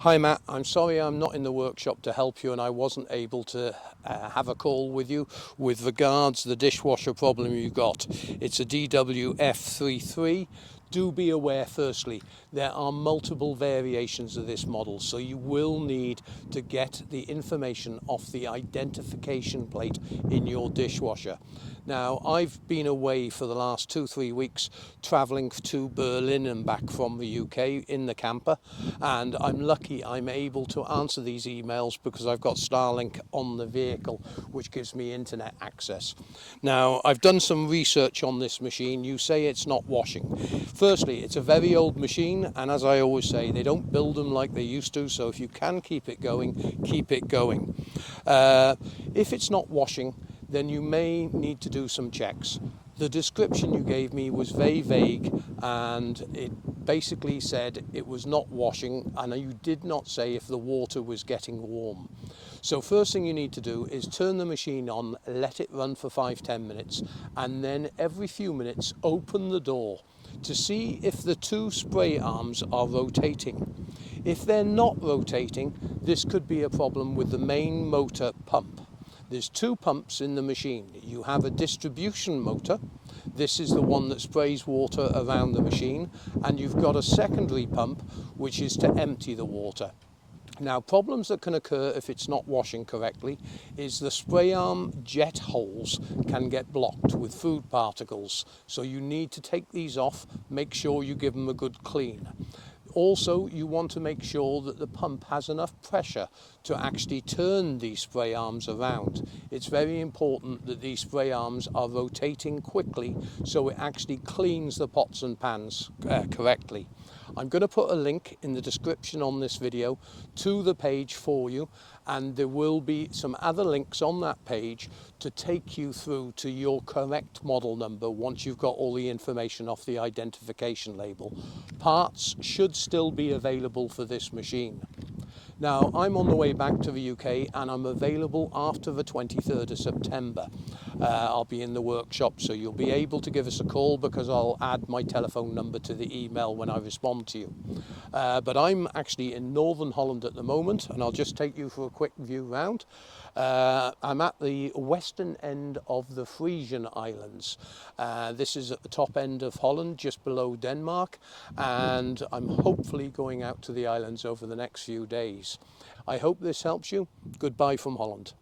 Hi Matt, I'm sorry I'm not in the workshop to help you and I wasn't able to have a call with you with regards to the dishwasher problem you got. It's a DWF33. Do be aware firstly, there are multiple variations of this model, so you will need to get the information off the identification plate in your dishwasher. Now, I've been away for the last 2-3 weeks travelling to Berlin and back from the UK in the camper, and I'm lucky I'm able to answer these emails because I've got Starlink on the vehicle, which gives me internet access. Now, I've done some research on this machine. You say it's not washing. Firstly, it's a very old machine, and as I always say, they don't build them like they used to, so if you can keep it going, keep it going. If it's not washing, then you may need to do some checks. The description you gave me was very vague, and it basically said it was not washing, and you did not say if the water was getting warm. So first thing you need to do is turn the machine on, let it run for 5-10 minutes, and then every few minutes open the door to see if the two spray arms are rotating. If they're not rotating, this could be a problem with the main motor pump. There's two pumps in the machine. You have a distribution motor. This is the one that sprays water around the machine, and you've got a secondary pump which is to empty the water. Now, problems that can occur if it's not washing correctly is the spray arm jet holes can get blocked with food particles. So you need to take these off, make sure you give them a good clean. Also, you want to make sure that the pump has enough pressure to actually turn these spray arms around. It's very important that these spray arms are rotating quickly so it actually cleans the pots and pans correctly. I'm going to put a link in the description on this video to the page for you, and there will be some other links on that page to take you through to your correct model number once you've got all the information off the identification label. Parts should still be available for this machine. Now, I'm on the way back to the UK and I'm available after the 23rd of September. I'll be in the workshop, so you'll be able to give us a call because I'll add my telephone number to the email when I respond to you. But I'm actually in Northern Holland at the moment, and I'll just take you for a quick view round. I'm at the western end of the Frisian Islands. This is at the top end of Holland, just below Denmark, and I'm hopefully going out to the islands over the next few days. I hope this helps you. Goodbye from Holland.